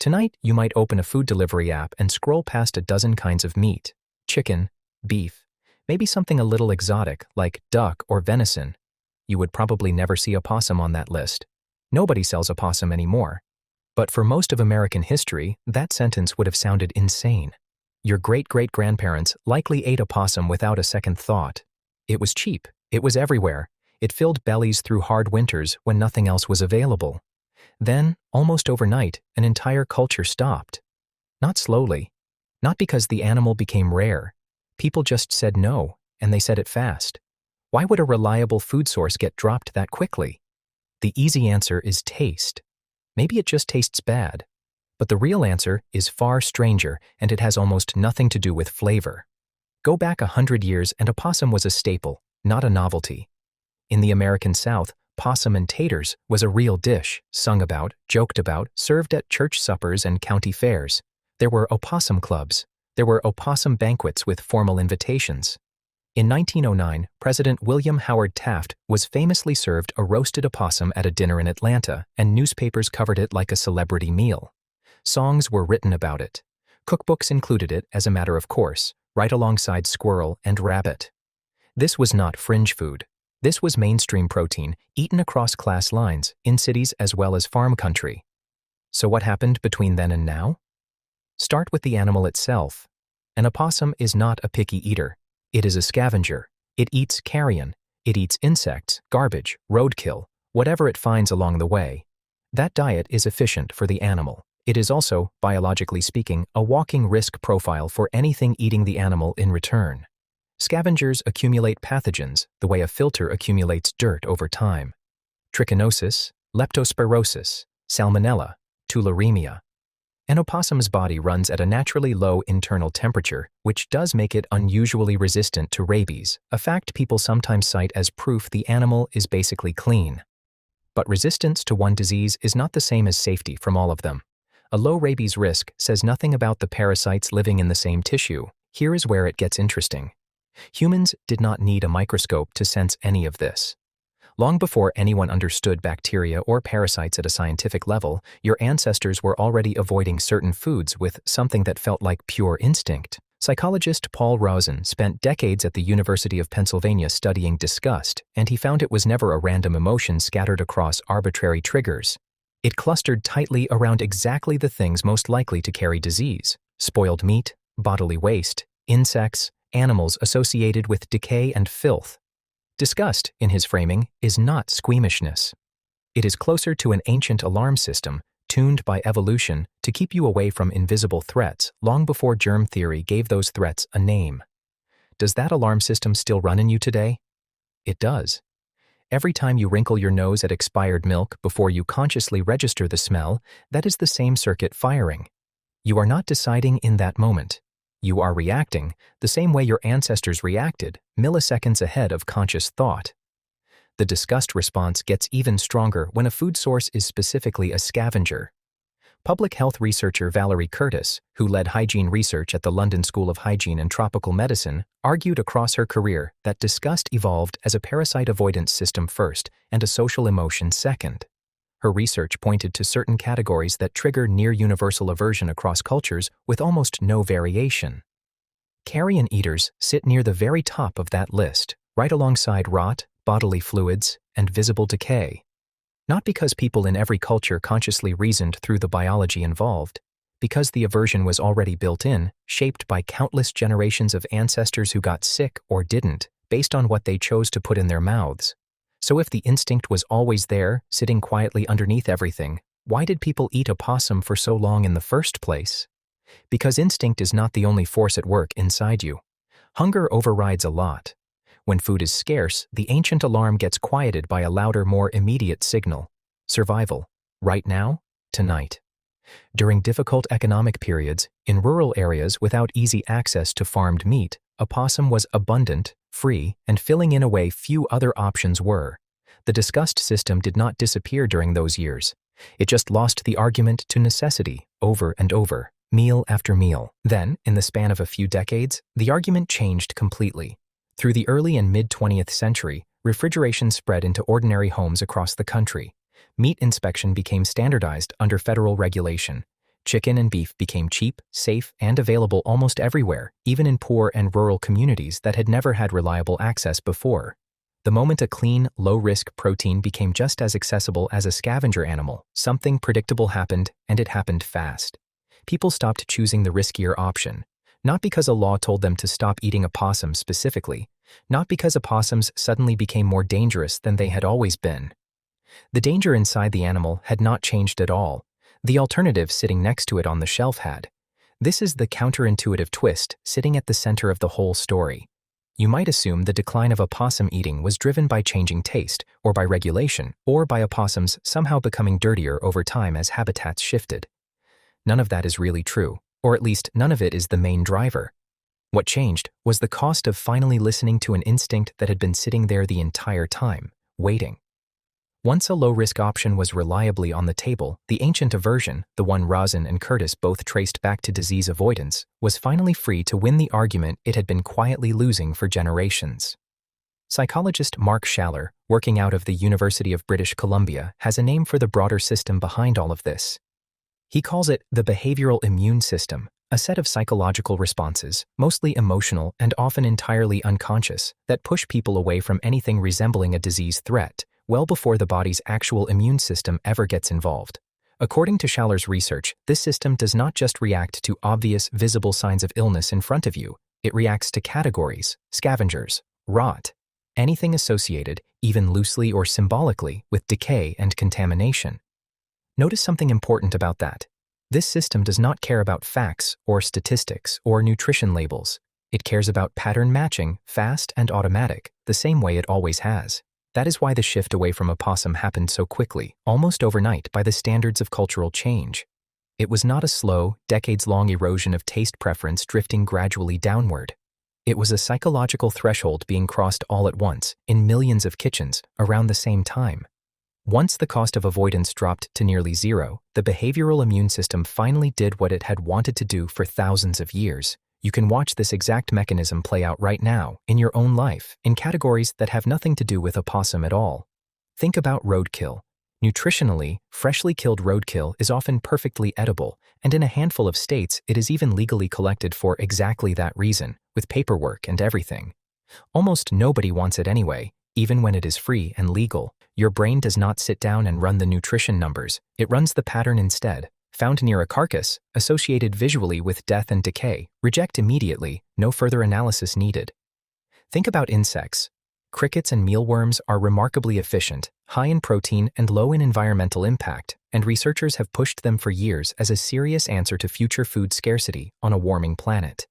Tonight, you might open a food delivery app and scroll past a dozen kinds of meat: chicken, beef, maybe something a little exotic like duck or venison. You would probably never see a possum on that list. Nobody sells a possum anymore. But for most of American history, that sentence would have sounded insane. Your great-great-grandparents likely ate a possum without a second thought. It was cheap. It was everywhere. It filled bellies through hard winters when nothing else was available. Then, almost overnight, an entire culture stopped. Not slowly. Not because the animal became rare. People just said no, and they said it fast. Why would a reliable food source get dropped that quickly? The easy answer is taste. Maybe it just tastes bad. But the real answer is far stranger, and it has almost nothing to do with flavor. Go back 100 years and a possum was a staple, not a novelty. In the American South, possum and taters was a real dish, sung about, joked about, served at church suppers and county fairs. There were opossum clubs. There were opossum banquets with formal invitations. In 1909, President William Howard Taft was famously served a roasted opossum at a dinner in Atlanta, and newspapers covered it like a celebrity meal. Songs were written about it. Cookbooks included it as a matter of course, right alongside squirrel and rabbit. This was not fringe food. This was mainstream protein, eaten across class lines, in cities as well as farm country. So what happened between then and now? Start with the animal itself. An opossum is not a picky eater. It is a scavenger. It eats carrion. It eats insects, garbage, roadkill, whatever it finds along the way. That diet is efficient for the animal. It is also, biologically speaking, a walking risk profile for anything eating the animal in return. Scavengers accumulate pathogens the way a filter accumulates dirt over time. Trichinosis, leptospirosis, salmonella, tularemia. An opossum's body runs at a naturally low internal temperature, which does make it unusually resistant to rabies, a fact people sometimes cite as proof the animal is basically clean. But resistance to one disease is not the same as safety from all of them. A low rabies risk says nothing about the parasites living in the same tissue. Here is where it gets interesting. Humans did not need a microscope to sense any of this. Long before anyone understood bacteria or parasites at a scientific level, your ancestors were already avoiding certain foods with something that felt like pure instinct. Psychologist Paul Rosen spent decades at the University of Pennsylvania studying disgust, and he found it was never a random emotion scattered across arbitrary triggers. It clustered tightly around exactly the things most likely to carry disease: spoiled meat, bodily waste, insects, animals associated with decay and filth. Disgust, in his framing, is not squeamishness. It is closer to an ancient alarm system, tuned by evolution to keep you away from invisible threats long before germ theory gave those threats a name. Does that alarm system still run in you today? It does. Every time you wrinkle your nose at expired milk before you consciously register the smell, that is the same circuit firing. You are not deciding in that moment. You are reacting the same way your ancestors reacted, milliseconds ahead of conscious thought. The disgust response gets even stronger when a food source is specifically a scavenger. Public health researcher Valerie Curtis, who led hygiene research at the London School of Hygiene and Tropical Medicine, argued across her career that disgust evolved as a parasite avoidance system first and a social emotion second. Her research pointed to certain categories that trigger near-universal aversion across cultures with almost no variation. Carrion eaters sit near the very top of that list, right alongside rot, bodily fluids, and visible decay. Not because people in every culture consciously reasoned through the biology involved, because the aversion was already built in, shaped by countless generations of ancestors who got sick or didn't, based on what they chose to put in their mouths. So if the instinct was always there, sitting quietly underneath everything, why did people eat a possum for so long in the first place? Because instinct is not the only force at work inside you. Hunger overrides a lot. When food is scarce, the ancient alarm gets quieted by a louder, more immediate signal: survival. Right now, tonight. During difficult economic periods, in rural areas without easy access to farmed meat, a possum was abundant, free, and filling in a way few other options were. The disgust system did not disappear during those years. It just lost the argument to necessity over and over, meal after meal. Then, in the span of a few decades, the argument changed completely. Through the early and mid-20th century, refrigeration spread into ordinary homes across the country. Meat inspection became standardized under federal regulation. Chicken and beef became cheap, safe, and available almost everywhere, even in poor and rural communities that had never had reliable access before. The moment a clean, low-risk protein became just as accessible as a scavenger animal, something predictable happened, and it happened fast. People stopped choosing the riskier option, not because a law told them to stop eating opossums specifically, not because opossums suddenly became more dangerous than they had always been. The danger inside the animal had not changed at all. The alternative sitting next to it on the shelf had. This is the counterintuitive twist sitting at the center of the whole story. You might assume the decline of opossum eating was driven by changing taste, or by regulation, or by opossums somehow becoming dirtier over time as habitats shifted. None of that is really true, or at least none of it is the main driver. What changed was the cost of finally listening to an instinct that had been sitting there the entire time, waiting. Once a low-risk option was reliably on the table, the ancient aversion, the one Rosin and Curtis both traced back to disease avoidance, was finally free to win the argument it had been quietly losing for generations. Psychologist Mark Schaller, working out of the University of British Columbia, has a name for the broader system behind all of this. He calls it the behavioral immune system, a set of psychological responses, mostly emotional and often entirely unconscious, that push people away from anything resembling a disease threat, well before the body's actual immune system ever gets involved. According to Schaller's research, this system does not just react to obvious, visible signs of illness in front of you, it reacts to categories, scavengers, rot, anything associated, even loosely or symbolically, with decay and contamination. Notice something important about that. This system does not care about facts or statistics or nutrition labels. It cares about pattern matching, fast and automatic, the same way it always has. That is why the shift away from opossum happened so quickly, almost overnight by the standards of cultural change. It was not a slow, decades-long erosion of taste preference drifting gradually downward. It was a psychological threshold being crossed all at once, in millions of kitchens, around the same time. Once the cost of avoidance dropped to nearly zero, the behavioral immune system finally did what it had wanted to do for thousands of years. You can watch this exact mechanism play out right now, in your own life, in categories that have nothing to do with opossum at all. Think about roadkill. Nutritionally, freshly killed roadkill is often perfectly edible, and in a handful of states it is even legally collected for exactly that reason, with paperwork and everything. Almost nobody wants it anyway, even when it is free and legal. Your brain does not sit down and run the nutrition numbers, it runs the pattern instead. Found near a carcass, associated visually with death and decay, reject immediately, no further analysis needed. Think about insects. Crickets and mealworms are remarkably efficient, high in protein and low in environmental impact, and researchers have pushed them for years as a serious answer to future food scarcity on a warming planet.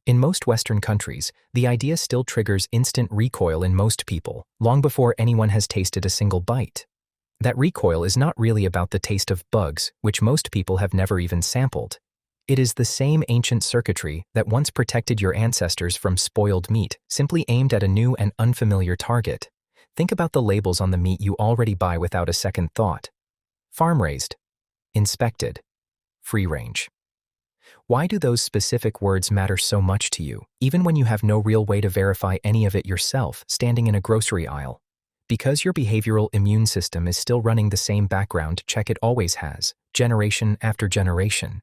In most Western countries, the idea still triggers instant recoil in most people, long before anyone has tasted a single bite. That recoil is not really about the taste of bugs, which most people have never even sampled. It is the same ancient circuitry that once protected your ancestors from spoiled meat, simply aimed at a new and unfamiliar target. Think about the labels on the meat you already buy without a second thought. Farm-raised, inspected, free-range. Why do those specific words matter so much to you, even when you have no real way to verify any of it yourself, standing in a grocery aisle? Because your behavioral immune system is still running the same background check it always has, generation after generation.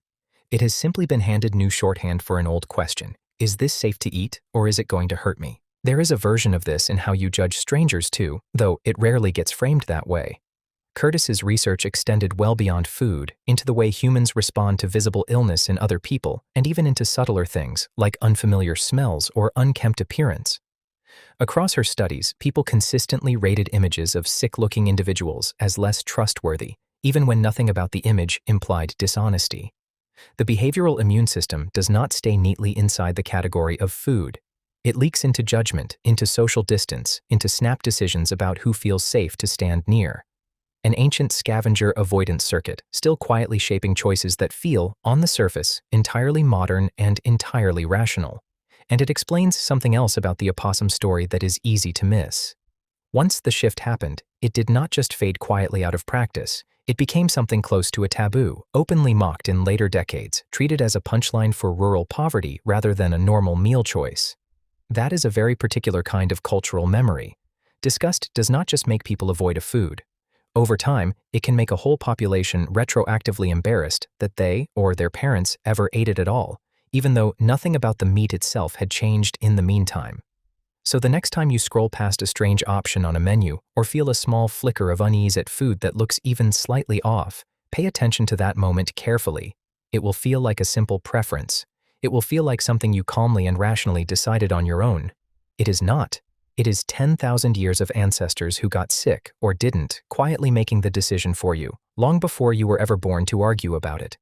It has simply been handed new shorthand for an old question. Is this safe to eat, or is it going to hurt me? There is a version of this in how you judge strangers too, though it rarely gets framed that way. Curtis's research extended well beyond food, into the way humans respond to visible illness in other people, and even into subtler things, like unfamiliar smells or unkempt appearance. Across her studies, people consistently rated images of sick-looking individuals as less trustworthy, even when nothing about the image implied dishonesty. The behavioral immune system does not stay neatly inside the category of food. It leaks into judgment, into social distance, into snap decisions about who feels safe to stand near. An ancient scavenger avoidance circuit, still quietly shaping choices that feel, on the surface, entirely modern and entirely rational. And it explains something else about the opossum story that is easy to miss. Once the shift happened, it did not just fade quietly out of practice. It became something close to a taboo, openly mocked in later decades, treated as a punchline for rural poverty rather than a normal meal choice. That is a very particular kind of cultural memory. Disgust does not just make people avoid a food. Over time, it can make a whole population retroactively embarrassed that they or their parents ever ate it at all, even though nothing about the meat itself had changed in the meantime. So the next time you scroll past a strange option on a menu or feel a small flicker of unease at food that looks even slightly off, pay attention to that moment carefully. It will feel like a simple preference. It will feel like something you calmly and rationally decided on your own. It is not. It is 10,000 years of ancestors who got sick or didn't, quietly making the decision for you, long before you were ever born to argue about it.